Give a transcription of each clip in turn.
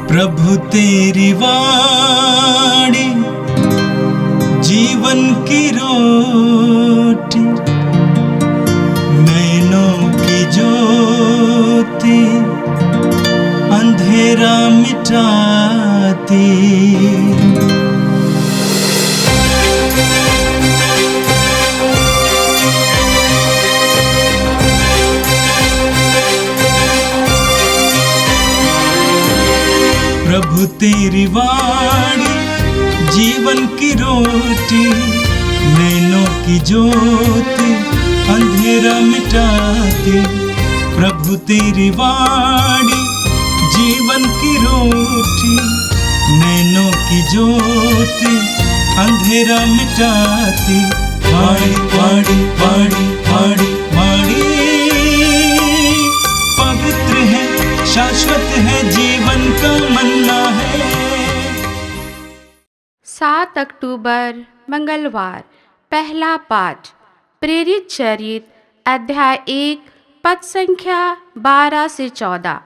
प्रभु तेरी वाणी जीवन की रोटी, नैनों की ज्योति अंधेरा मिटाती। प्रभु तेरी वाणी जीवन की रोटी, नैनों की ज्योति अंधेरा मिटाती। प्रभु तेरी वाणी जीवन की रोटी, नैनों की ज्योति अंधेरा मिटाती। वाणी वाणी वाणी वाणी वाणी पवित्र है, शाश्वत है, जीवन का मन्ना है। 7 अक्टूबर मंगलवार। पहला पाठ प्रेरित चरित्र अध्याय 1 पद संख्या 12 से 14।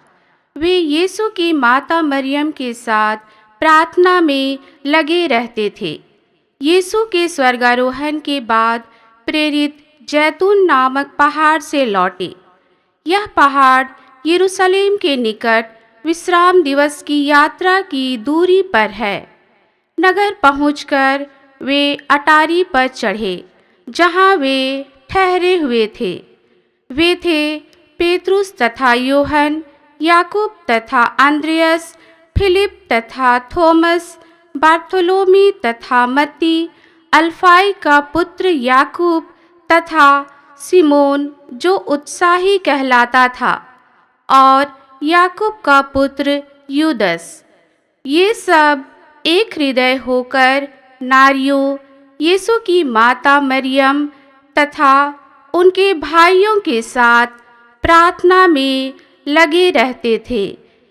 वे यीशु की माता मरियम के साथ प्रार्थना में लगे रहते थे। यीशु के स्वर्गारोहण के बाद प्रेरित जैतून नामक पहाड़ से लौटे। यह पहाड़ यरूशलेम के निकट विश्राम दिवस की यात्रा की दूरी पर है। नगर पहुंचकर वे अटारी पर चढ़े, जहां वे ठहरे हुए थे। वे थे पेतरुस तथा यूहन, याकूब तथा अंद्रयास, फिलिप तथा थोमस, बार्थोलोमी तथा मत्ती, अल्फाई का पुत्र याकूब तथा सिमोन जो उत्साही कहलाता था, और याकूब का पुत्र यूदस। ये सब एक हृदय होकर नारियों, यीशु की माता मरियम तथा उनके भाइयों के साथ प्रार्थना में लगे रहते थे।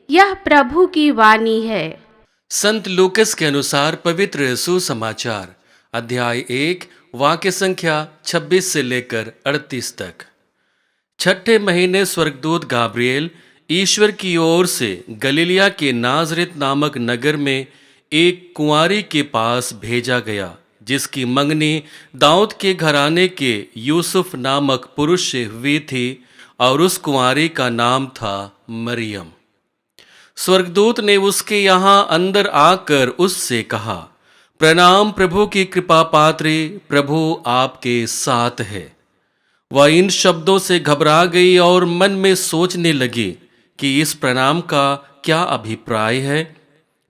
यह प्रभु की वाणी है। संत लूकस के अनुसार पवित्र सुसमाचार अध्याय 1 वाक्य संख्या 26 से लेकर 38 तक। छठे महीने स्वर्गदूत गाब्रिएल ईश्वर की ओर से गलीलिया के नाजरेत नामक नगर में एक कुंवारी के पास भेजा गया, जिसकी मंगनी दाऊद के घराने के यूसुफ नामक पुरुष से हुई थी, और उस कुंवारी का नाम था मरियम। स्वर्गदूत ने उसके यहाँ अंदर आकर उससे कहा, प्रणाम प्रभु की कृपा पात्री, प्रभु आपके साथ है। वह इन शब्दों से घबरा गई और मन में सोचने लगी कि इस प्रणाम का क्या अभिप्राय है।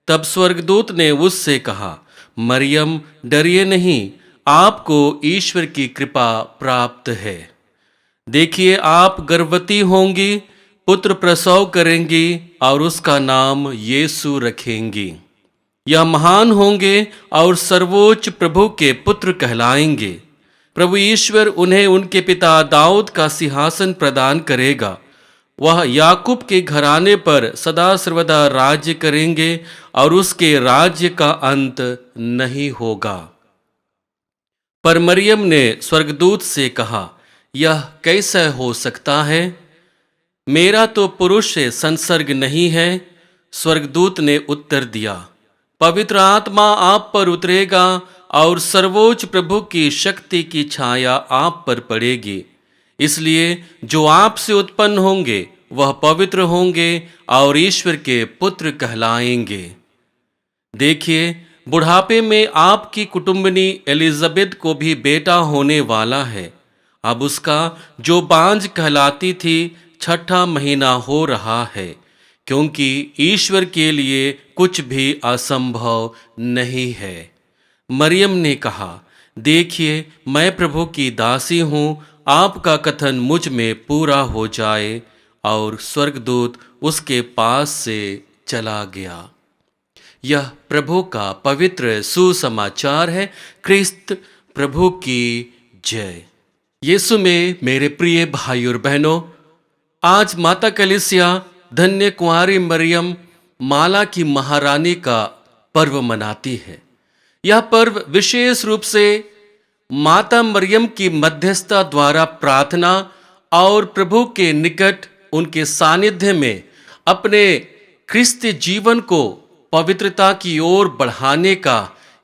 तब स्वर्गदूत ने उससे कहा, मरियम डरिए नहीं, आपको ईश्वर की कृपा प्राप्त है। देखिए, आप गर्भवती होंगी, पुत्र प्रसव करेंगी और उसका नाम यीशु रखेंगी। यह महान होंगे और सर्वोच्च प्रभु के पुत्र कहलाएंगे। प्रभु ईश्वर उन्हें उनके पिता दाऊद का सिंहासन प्रदान करेगा। वह याकूब के घराने पर सदा सर्वदा राज्य करेंगे और उसके राज्य का अंत नहीं होगा। पर मरियम ने स्वर्गदूत से कहा, यह कैसे हो सकता है? मेरा तो पुरुष से संसर्ग नहीं है। स्वर्गदूत ने उत्तर दिया, पवित्र आत्मा आप पर उतरेगा और सर्वोच्च प्रभु की शक्ति की छाया आप पर पड़ेगी। इसलिए जो आपसे उत्पन्न होंगे वह पवित्र होंगे और ईश्वर के पुत्र कहलाएंगे। देखिए, बुढ़ापे में आपकी कुटुंबनी एलिजाबेथ को भी बेटा होने वाला है। अब उसका जो बांझ कहलाती थी, छठा महीना हो रहा है, क्योंकि ईश्वर के लिए कुछ भी असंभव नहीं है। मरियम ने कहा, देखिए, मैं प्रभु की दासी हूँ, आपका कथन मुझ में पूरा हो जाए। और स्वर्गदूत उसके पास से चला गया। यह प्रभु का पवित्र सुसमाचार है। क्रिस्त प्रभु की जय। यीशु में मेरे प्रिय भाई और बहनों, आज माता कलीसिया धन्य कुंवारी मरियम माला की महारानी का पर्व मनाती है। यह पर्व विशेष रूप से माता मरियम की मध्यस्थता द्वारा प्रार्थना और प्रभु के निकट उनके सानिध्य में अपने ख्रिस्त जीवन को पवित्रता की ओर बढ़ाने का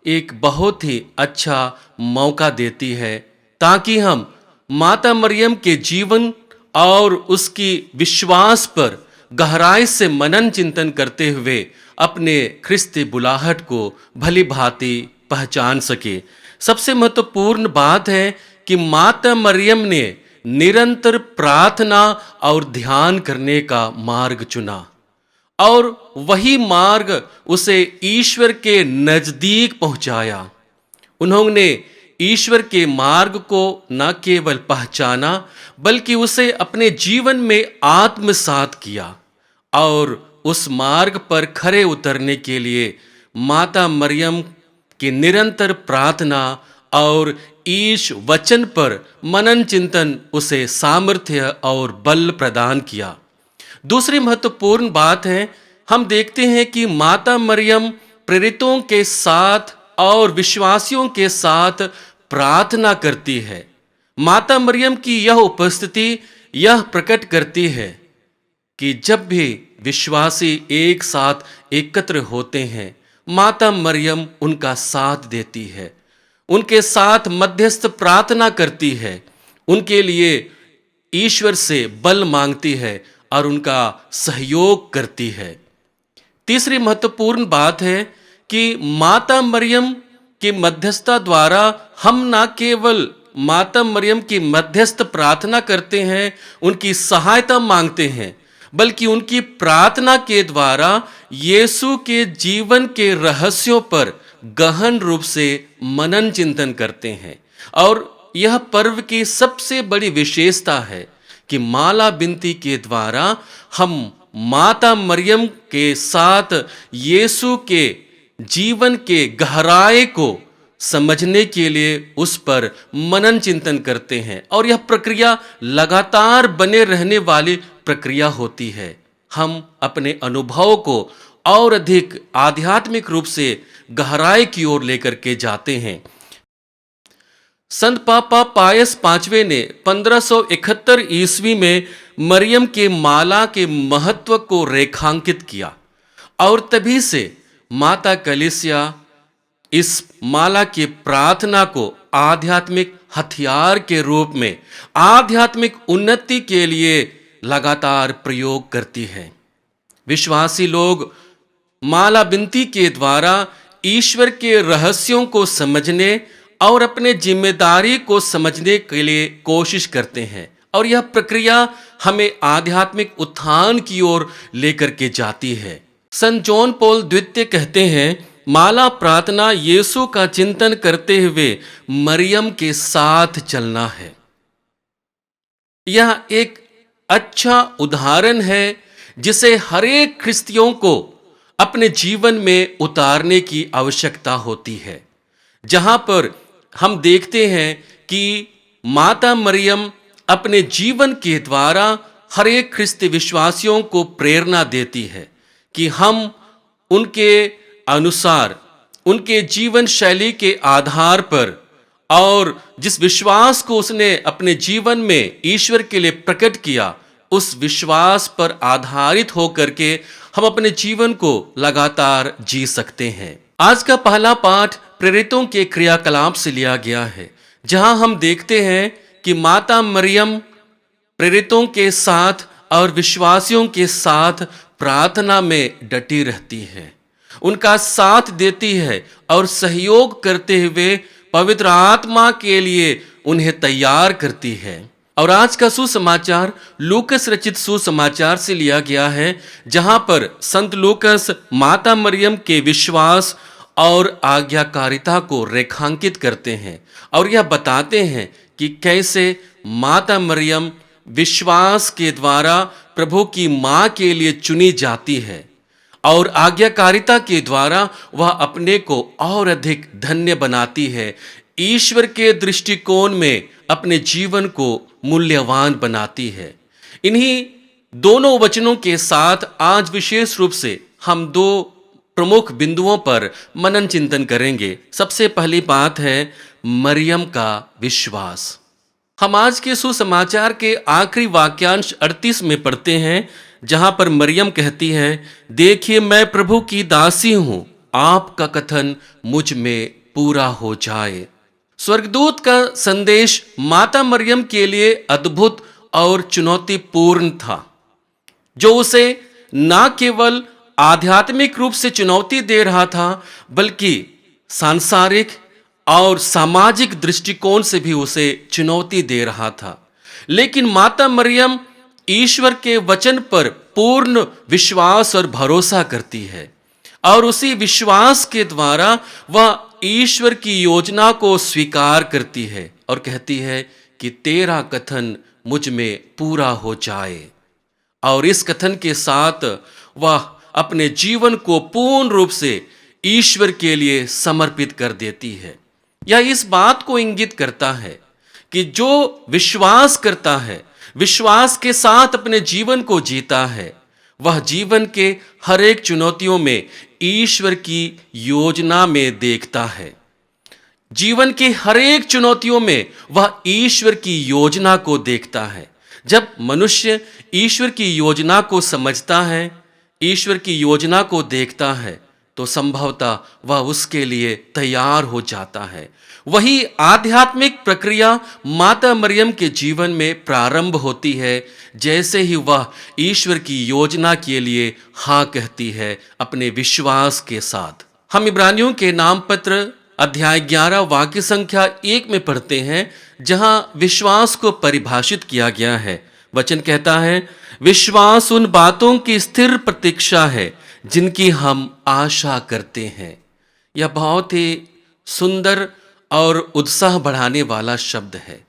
एक बहुत ही अच्छा मौका देती है, ताकि हम माता मरियम के जीवन और उसकी विश्वास पर गहराई से मनन चिंतन करते हुए अपने ख्रिस्ती बुलाहट को भली भांति पहचान सके। सबसे महत्वपूर्ण बात है कि माता मरियम ने निरंतर प्रार्थना और ध्यान करने का मार्ग चुना, और वही मार्ग उसे ईश्वर के नजदीक पहुंचाया। उन्होंने ईश्वर के मार्ग को न केवल पहचाना, बल्कि उसे अपने जीवन में आत्मसात किया, और उस मार्ग पर खरे उतरने के लिए माता मरियम की निरंतर प्रार्थना और ईश वचन पर मनन चिंतन उसे सामर्थ्य और बल प्रदान किया। दूसरी महत्वपूर्ण बात है, हम देखते हैं कि माता मरियम प्रेरितों के साथ और विश्वासियों के साथ प्रार्थना करती है। माता मरियम की यह उपस्थिति यह प्रकट करती है कि जब भी विश्वासी एक साथ एकत्र होते हैं, माता मरियम उनका साथ देती है, उनके साथ मध्यस्थ प्रार्थना करती है, उनके लिए ईश्वर से बल मांगती है और उनका सहयोग करती है। तीसरी महत्वपूर्ण बात है कि माता मरियम की मध्यस्थता द्वारा हम न केवल माता मरियम की मध्यस्थ प्रार्थना करते हैं, उनकी सहायता मांगते हैं, बल्कि उनकी प्रार्थना के द्वारा यीशु के जीवन के रहस्यों पर गहन रूप से मनन चिंतन करते हैं। और यह पर्व की सबसे बड़ी विशेषता है कि माला बिनती के द्वारा हम माता मरियम के साथ यीशु के जीवन के गहराई को समझने के लिए उस पर मनन चिंतन करते हैं, और यह प्रक्रिया लगातार बने रहने वाली प्रक्रिया होती है। हम अपने अनुभव को और अधिक आध्यात्मिक रूप से गहराई की ओर लेकर के जाते हैं। संत पापा पायस पांचवें ने 1571 ईस्वी में मरियम के माला के महत्व को रेखांकित किया, और तभी से माता कलीसिया इस माला की प्रार्थना को आध्यात्मिक हथियार के रूप में आध्यात्मिक उन्नति के लिए लगातार प्रयोग करती है। विश्वासी लोग माला बिनती के द्वारा ईश्वर के रहस्यों को समझने और अपने जिम्मेदारी को समझने के लिए कोशिश करते हैं, और यह प्रक्रिया हमें आध्यात्मिक उत्थान की ओर लेकर के जाती है। संत जॉन पॉल द्वितीय कहते हैं, माला प्रार्थना यीशु का चिंतन करते हुए मरियम के साथ चलना है। यह एक अच्छा उदाहरण है जिसे हरेक ख्रिस्तियों को अपने जीवन में उतारने की आवश्यकता होती है, जहां पर हम देखते हैं कि माता मरियम अपने जीवन के द्वारा हरेक ख्रिस्ती विश्वासियों को प्रेरणा देती है कि हम उनके अनुसार, उनके जीवन शैली के आधार पर, और जिस विश्वास को उसने अपने जीवन में ईश्वर के लिए प्रकट किया, उस विश्वास पर आधारित होकर के हम अपने जीवन को लगातार जी सकते हैं। आज का पहला पाठ प्रेरितों के क्रियाकलाप से लिया गया है, जहां हम देखते हैं कि माता मरियम प्रेरितों के साथ और विश्वासियों के साथ प्रार्थना में डटी रहती है, उनका साथ देती है और सहयोग करते हुए पवित्र आत्मा के लिए उन्हें तैयार करती है। और आज का सुसमाचार लूकस रचित सुसमाचार से लिया गया है, जहां पर संत लूकस माता मरियम के विश्वास और आज्ञाकारिता को रेखांकित करते हैं, और यह बताते हैं कि कैसे माता मरियम विश्वास के द्वारा प्रभु की मां के लिए चुनी जाती है, और आज्ञाकारिता के द्वारा वह अपने को और अधिक धन्य बनाती है, ईश्वर के दृष्टिकोण में अपने जीवन को मूल्यवान बनाती है। इन्हीं दोनों वचनों के साथ आज विशेष रूप से हम दो प्रमुख बिंदुओं पर मनन चिंतन करेंगे। सबसे पहली बात है मरियम का विश्वास। हम आज के सुसमाचार के आखिरी वाक्यांश 38 में पढ़ते हैं, जहां पर मरियम कहती है, देखिए मैं प्रभु की दासी हूं, आपका कथन मुझ में पूरा हो जाए। स्वर्गदूत का संदेश माता मरियम के लिए अद्भुत और चुनौतीपूर्ण था, जो उसे न केवल आध्यात्मिक रूप से चुनौती दे रहा था, बल्कि सांसारिक और सामाजिक दृष्टिकोण से भी उसे चुनौती दे रहा था। लेकिन माता मरियम ईश्वर के वचन पर पूर्ण विश्वास और भरोसा करती है, और उसी विश्वास के द्वारा वह ईश्वर की योजना को स्वीकार करती है और कहती है कि तेरा कथन मुझ में पूरा हो जाए। और इस कथन के साथ वह अपने जीवन को पूर्ण रूप से ईश्वर के लिए समर्पित कर देती है। यह इस बात को इंगित करता है कि जो विश्वास करता है, विश्वास के साथ अपने जीवन को जीता है, वह जीवन के हर एक चुनौतियों में ईश्वर की योजना में देखता है। जीवन की हर एक चुनौतियों में वह ईश्वर की योजना को देखता है। जब मनुष्य ईश्वर की योजना को समझता है, ईश्वर की योजना को देखता है, तो संभवतः वह उसके लिए तैयार हो जाता है। वही आध्यात्मिक प्रक्रिया माता मरियम के जीवन में प्रारंभ होती है, जैसे ही वह ईश्वर की योजना के लिए हाँ कहती है अपने विश्वास के साथ। हम इब्रानियों के नाम पत्र अध्याय 11 वाक्य संख्या 1 में पढ़ते हैं, जहां विश्वास को परिभाषित किया गया है। वचन कहता है, विश्वास उन बातों की स्थिर प्रतीक्षा है जिनकी हम आशा करते हैं। यह बहुत ही सुंदर और उत्साह बढ़ाने वाला शब्द है।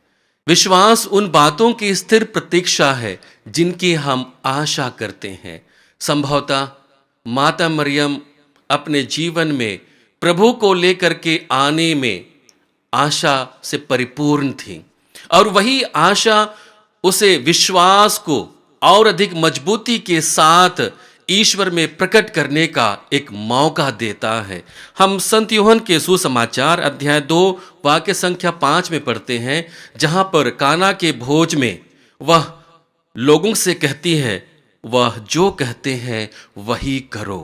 विश्वास उन बातों की स्थिर प्रतीक्षा है जिनकी हम आशा करते हैं। संभवतः माता मरियम अपने जीवन में प्रभु को लेकर के आने में आशा से परिपूर्ण थी, और वही आशा उसे विश्वास को और अधिक मजबूती के साथ ईश्वर में प्रकट करने का एक मौका देता है। हम संत यूहन्ना के सुसमाचार अध्याय 2 वाक्य संख्या 5 में पढ़ते हैं, जहां पर काना के भोज में वह लोगों से कहती है, वह जो कहते हैं वही करो।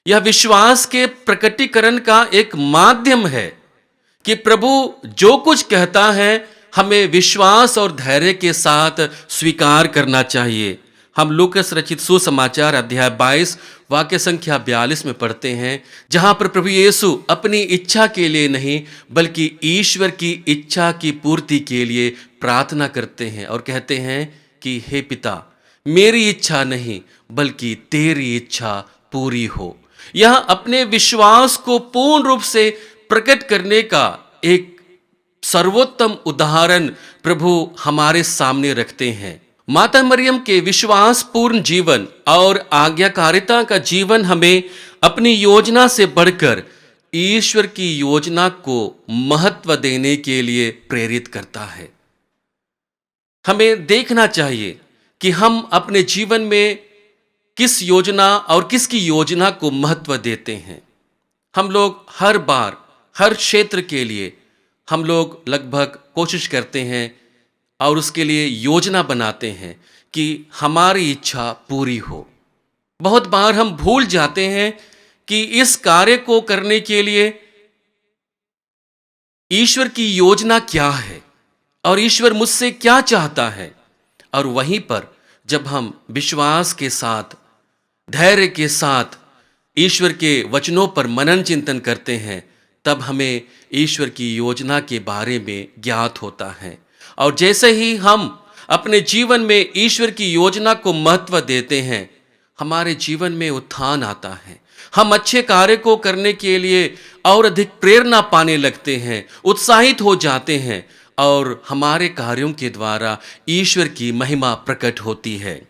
यह विश्वास के प्रकटीकरण का एक माध्यम है कि प्रभु जो कुछ कहता है हमें विश्वास और धैर्य के साथ स्वीकार करना चाहिए। हम लूकस रचित सुसमाचार अध्याय 22 वाक्य संख्या 42 में पढ़ते हैं, जहां पर प्रभु यीशु अपनी इच्छा के लिए नहीं बल्कि ईश्वर की इच्छा की पूर्ति के लिए प्रार्थना करते हैं और कहते हैं कि हे पिता, मेरी इच्छा नहीं बल्कि तेरी इच्छा पूरी हो। यह अपने विश्वास को पूर्ण रूप से प्रकट करने का एक सर्वोत्तम उदाहरण प्रभु हमारे सामने रखते हैं। माता मरियम के विश्वास पूर्ण जीवन और आज्ञाकारिता का जीवन हमें अपनी योजना से बढ़कर ईश्वर की योजना को महत्व देने के लिए प्रेरित करता है। हमें देखना चाहिए कि हम अपने जीवन में किस योजना और किसकी योजना को महत्व देते हैं। हम लोग हर बार हर क्षेत्र के लिए हम लोग लगभग कोशिश करते हैं और उसके लिए योजना बनाते हैं कि हमारी इच्छा पूरी हो। बहुत बार हम भूल जाते हैं कि इस कार्य को करने के लिए ईश्वर की योजना क्या है और ईश्वर मुझसे क्या चाहता है। और वहीं पर जब हम विश्वास के साथ, धैर्य के साथ ईश्वर के वचनों पर मनन चिंतन करते हैं, तब हमें ईश्वर की योजना के बारे में ज्ञात होता है। और जैसे ही हम अपने जीवन में ईश्वर की योजना को महत्व देते हैं, हमारे जीवन में उत्थान आता है। हम अच्छे कार्य को करने के लिए और अधिक प्रेरणा पाने लगते हैं, उत्साहित हो जाते हैं और हमारे कार्यों के द्वारा ईश्वर की महिमा प्रकट होती है।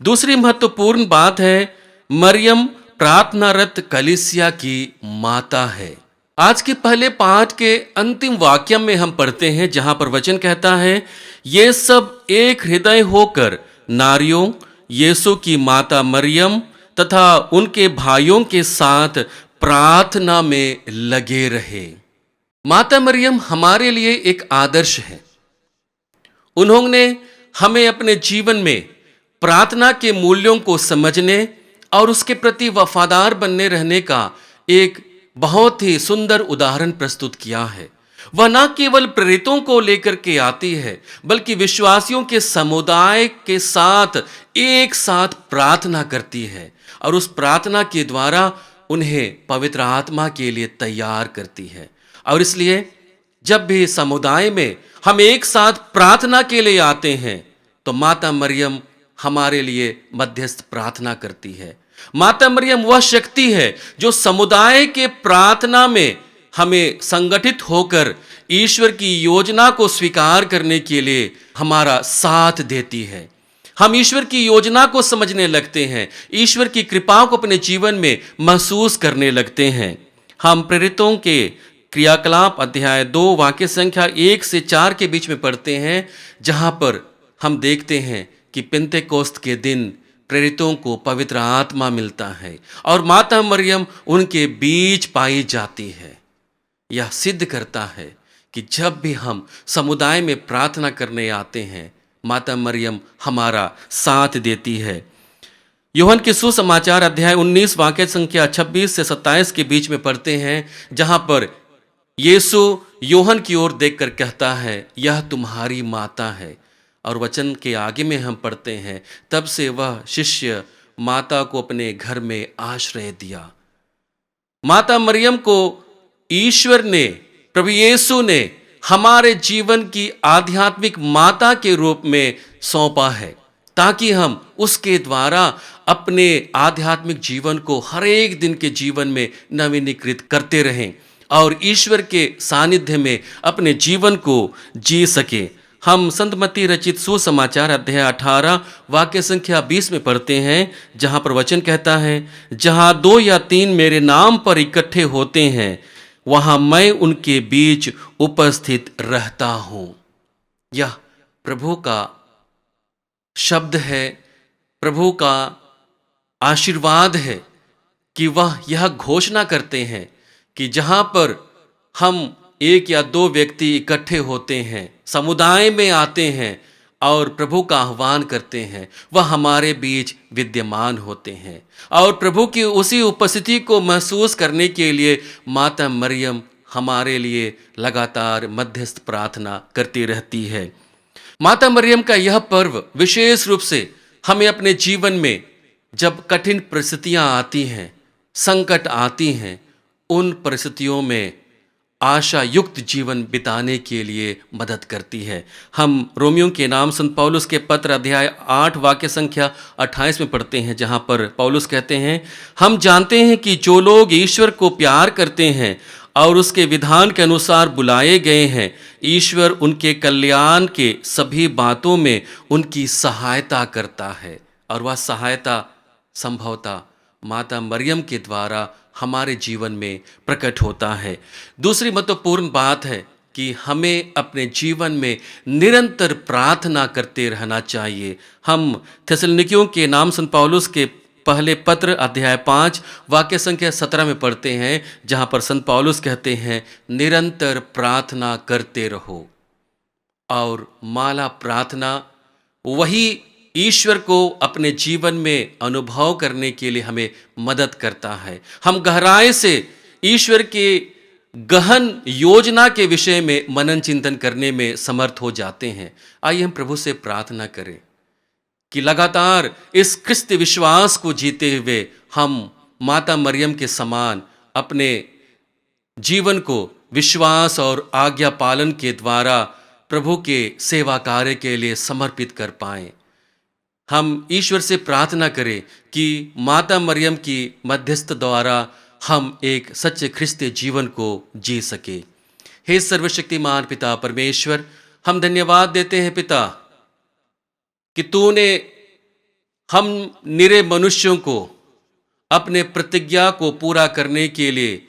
दूसरी महत्वपूर्ण बात है, मरियम प्रार्थनारत कलीसिया की माता है। आज के पहले पाठ के अंतिम वाक्य में हम पढ़ते हैं, जहां पर वचन कहता है, ये सब एक हृदय होकर नारियों, यीशु की माता मरियम तथा उनके भाइयों के साथ प्रार्थना में लगे रहे। माता मरियम हमारे लिए एक आदर्श है। उन्होंने हमें अपने जीवन में प्रार्थना के मूल्यों को समझने और उसके प्रति वफादार बनने रहने का एक बहुत ही सुंदर उदाहरण प्रस्तुत किया है। वह न केवल प्रेरितों को लेकर के आती है, बल्कि विश्वासियों के समुदाय के साथ एक साथ प्रार्थना करती है और उस प्रार्थना के द्वारा उन्हें पवित्र आत्मा के लिए तैयार करती है। और इसलिए जब भी समुदाय में हम एक साथ प्रार्थना के लिए आते हैं तो माता मरियम हमारे लिए मध्यस्थ प्रार्थना करती है। माता मरियम वह शक्ति है जो समुदाय के प्रार्थना में हमें संगठित होकर ईश्वर की योजना को स्वीकार करने के लिए हमारा साथ देती है। हम ईश्वर की योजना को समझने लगते हैं, ईश्वर की कृपा को अपने जीवन में महसूस करने लगते हैं। हम प्रेरितों के क्रियाकलाप अध्याय 2 वाक्य संख्या 1 से 4 के बीच में पढ़ते हैं, जहां पर हम देखते हैं कि पिन्तेकोस्त के दिन प्रेरितों को पवित्र आत्मा मिलता है और माता मरियम उनके बीच पाई जाती है। यह सिद्ध करता है कि जब भी हम समुदाय में प्रार्थना करने आते हैं, माता मरियम हमारा साथ देती है। यूहन्ना के सुसमाचार अध्याय 19 वाक्य संख्या 26 से 27 के बीच में पढ़ते हैं, जहां पर यीशु यूहन्ना की ओर देखकर कहता है, यह तुम्हारी माता है। और वचन के आगे में हम पढ़ते हैं, तब से वह शिष्य माता को अपने घर में आश्रय दिया। माता मरियम को ईश्वर ने, प्रभु यीशु ने हमारे जीवन की आध्यात्मिक माता के रूप में सौंपा है, ताकि हम उसके द्वारा अपने आध्यात्मिक जीवन को हर एक दिन के जीवन में नवीनीकृत करते रहें और ईश्वर के सानिध्य में अपने जीवन को जी सके। हम संत मत्ती रचित सुसमाचार अध्याय 18 वाक्य संख्या 20 में पढ़ते हैं, जहां पर वचन कहता है, जहां 2 या 3 मेरे नाम पर इकट्ठे होते हैं, वहां मैं उनके बीच उपस्थित रहता हूं। यह प्रभु का शब्द है, प्रभु का आशीर्वाद है कि वह यह घोषणा करते हैं कि जहां पर हम 1 या 2 व्यक्ति इकट्ठे होते हैं, समुदाय में आते हैं और प्रभु का आह्वान करते हैं, वह हमारे बीच विद्यमान होते हैं। और प्रभु की उसी उपस्थिति को महसूस करने के लिए माता मरियम हमारे लिए लगातार मध्यस्थ प्रार्थना करती रहती है। माता मरियम का यह पर्व विशेष रूप से हमें अपने जीवन में जब कठिन परिस्थितियां आती हैं, संकट आती हैं, उन परिस्थितियों में आशा युक्त जीवन बिताने के लिए मदद करती है। हम रोमियो के नाम संत पौलुस के पत्र अध्याय 8 वाक्य संख्या 28 में पढ़ते हैं, जहां पर पौलुस कहते हैं, हम जानते हैं कि जो लोग ईश्वर को प्यार करते हैं और उसके विधान के अनुसार बुलाए गए हैं, ईश्वर उनके कल्याण के सभी बातों में उनकी सहायता करता है। और वह सहायता संभवतः माता मरियम के द्वारा हमारे जीवन में प्रकट होता है। दूसरी महत्वपूर्ण बात है कि हमें अपने जीवन में निरंतर प्रार्थना करते रहना चाहिए। हम थिस्सलुनीकियों के नाम संत पौलुस के पहले पत्र अध्याय 5 वाक्य संख्या 17 में पढ़ते हैं, जहां पर संत पौलुस कहते हैं, निरंतर प्रार्थना करते रहो। और माला प्रार्थना वही ईश्वर को अपने जीवन में अनुभव करने के लिए हमें मदद करता है। हम गहराई से ईश्वर के गहन योजना के विषय में मनन चिंतन करने में समर्थ हो जाते हैं। आइए हम प्रभु से प्रार्थना करें कि लगातार इस ख्रिस्त विश्वास को जीते हुए हम माता मरियम के समान अपने जीवन को विश्वास और आज्ञा पालन के द्वारा प्रभु के सेवा कार्य के लिए समर्पित कर पाएं। हम ईश्वर से प्रार्थना करें कि माता मरियम की मध्यस्थ द्वारा हम एक सच्चे ख्रिस्तीय जीवन को जी सके। हे सर्वशक्तिमान पिता परमेश्वर, हम धन्यवाद देते हैं पिता कि तूने हम निरे मनुष्यों को अपने प्रतिज्ञा को पूरा करने के लिए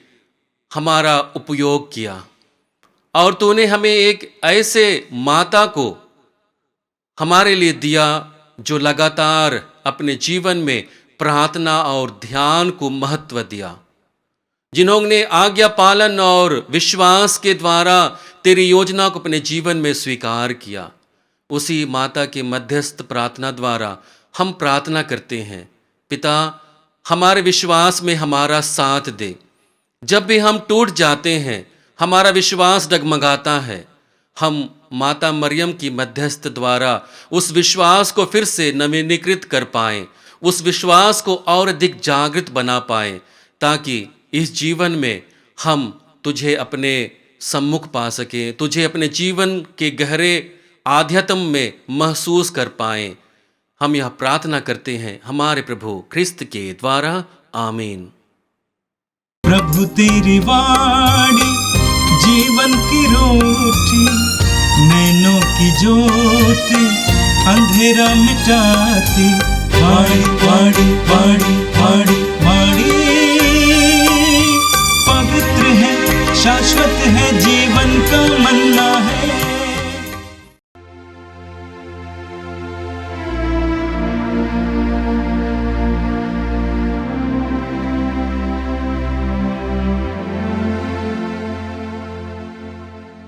हमारा उपयोग किया और तूने हमें एक ऐसे माता को हमारे लिए दिया जो लगातार अपने जीवन में प्रार्थना और ध्यान को महत्व दिया, जिन्होंने आज्ञा पालन और विश्वास के द्वारा तेरी योजना को अपने जीवन में स्वीकार किया। उसी माता के मध्यस्थ प्रार्थना द्वारा हम प्रार्थना करते हैं, पिता हमारे विश्वास में हमारा साथ दे। जब भी हम टूट जाते हैं, हमारा विश्वास डगमगाता है, हम माता मरियम की मध्यस्थ द्वारा उस विश्वास को फिर से नवीनीकृत कर पाएं, उस विश्वास को और अधिक जागृत बना पाएं, ताकि इस जीवन में हम तुझे अपने सम्मुख पा सकें, तुझे अपने जीवन के गहरे आध्यात्म में महसूस कर पाएं। हम यह प्रार्थना करते हैं हमारे प्रभु ख्रिस्त के द्वारा, आमीन। प्रभु तेरी वाणी जीवन की रोटी, नैनों की ज्योति अंधेरा मिटाती। वाणी वाणी